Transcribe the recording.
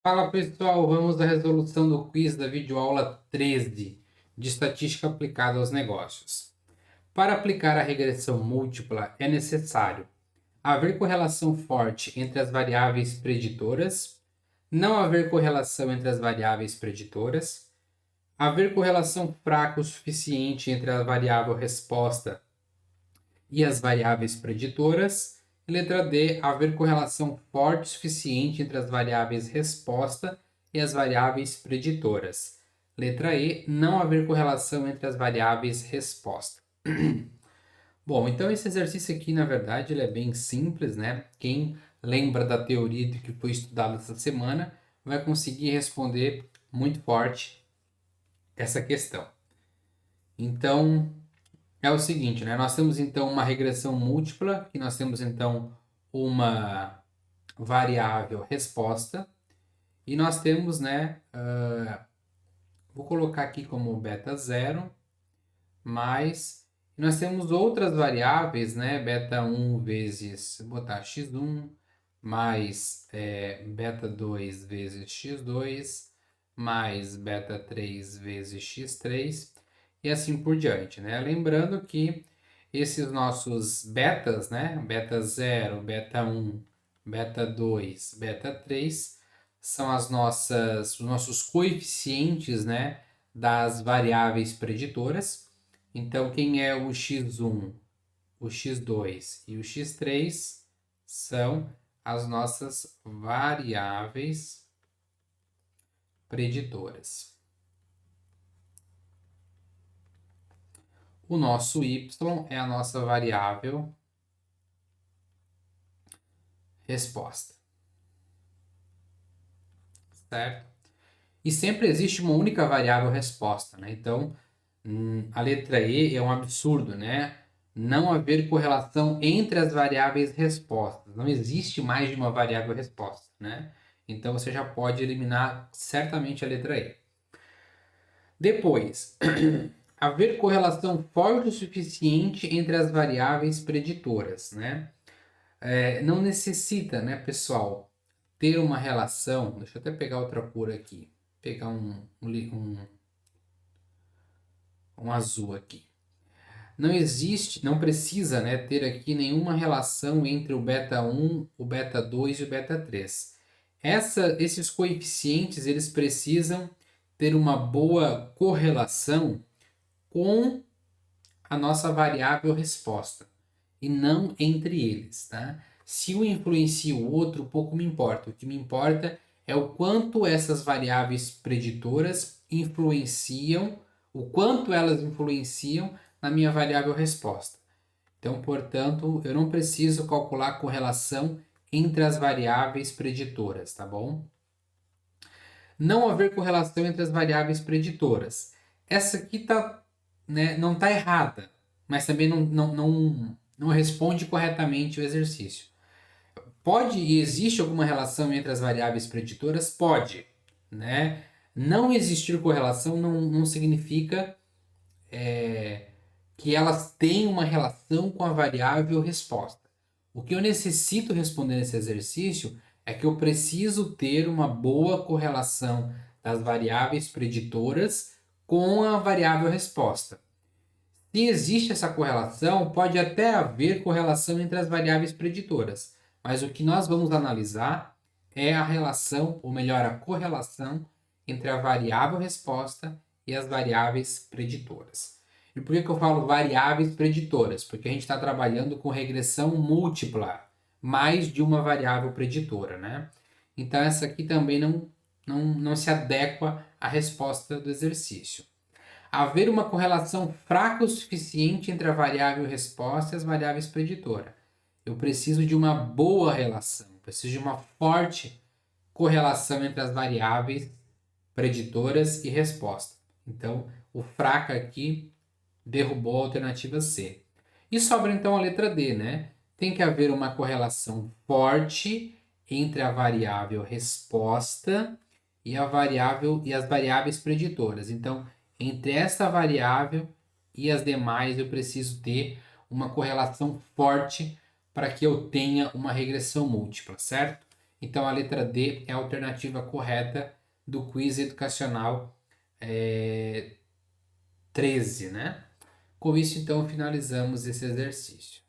Fala pessoal, vamos à resolução do quiz da videoaula 13 de Estatística aplicada aos negócios. Para aplicar a regressão múltipla é necessário haver correlação forte entre as variáveis preditoras, não haver correlação entre as variáveis preditoras, haver correlação fraca o suficiente entre a variável resposta e as variáveis preditoras. E letra D, haver correlação forte o suficiente entre as variáveis resposta e as variáveis preditoras. Letra E, não haver correlação entre as variáveis resposta. Bom, então esse exercício aqui, na verdade, ele é bem simples, né? Quem lembra da teoria do que foi estudado essa semana vai conseguir responder muito forte essa questão. Então, é o seguinte, né? Nós temos então uma regressão múltipla, que nós temos então uma variável resposta, e nós temos, né? Vou colocar aqui como beta 0, mais. Nós temos outras variáveis, né? Beta 1 vezes, vou botar x1, mais beta 2 vezes x2, mais beta 3 vezes x3, e assim por diante, né? Lembrando que esses nossos betas, né? Beta 0, beta 1, beta 2, beta 3, são os nossos coeficientes, né? Das variáveis preditoras. Então, quem é o x1, o x2 e o x3 são as nossas variáveis preditoras. O nosso y é a nossa variável resposta. Certo? E sempre existe uma única variável resposta, né? Então, a letra E é um absurdo, né? Não haver correlação entre as variáveis respostas. Não existe mais de uma variável resposta, né? Então, você já pode eliminar certamente a letra E. Depois, haver correlação forte o suficiente entre as variáveis preditoras, né? Não necessita, né, pessoal, ter uma relação. Deixa eu até pegar outra cor aqui. Pegar um azul aqui. Não existe, não precisa, né, ter aqui nenhuma relação entre o beta 1, o beta 2 e o beta 3. Esses coeficientes eles precisam ter uma boa correlação com a nossa variável resposta e não entre eles, tá? Se um influencia o outro, pouco me importa. O que me importa é o quanto essas variáveis preditoras influenciam, o quanto elas influenciam na minha variável resposta. Então, portanto, eu não preciso calcular a correlação entre as variáveis preditoras, tá bom? Não haver correlação entre as variáveis preditoras. Essa aqui tá, né, não está errada, mas também não responde corretamente o exercício. Pode e existe alguma relação entre as variáveis preditoras? Pode, né? Não existir correlação não significa que elas têm uma relação com a variável resposta. O que eu necessito responder nesse exercício é que eu preciso ter uma boa correlação das variáveis preditoras com a variável resposta. Se existe essa correlação, pode até haver correlação entre as variáveis preditoras, mas o que nós vamos analisar é a relação, ou melhor, a correlação entre a variável resposta e as variáveis preditoras. E por que eu falo variáveis preditoras? Porque a gente está trabalhando com regressão múltipla, mais de uma variável preditora, né? Então essa aqui também não se adequa à resposta do exercício. Haver uma correlação fraca o suficiente entre a variável resposta e as variáveis preditora. Eu preciso de uma boa relação, preciso de uma forte correlação entre as variáveis preditoras e resposta. Então, o fraca aqui derrubou a alternativa C. E sobra então a letra D, né? Tem que haver uma correlação forte entre a variável resposta e as variáveis preditoras. Então, entre essa variável e as demais, eu preciso ter uma correlação forte para que eu tenha uma regressão múltipla, certo? Então a letra D é a alternativa correta do quiz educacional 13, né? Com isso, então, finalizamos esse exercício.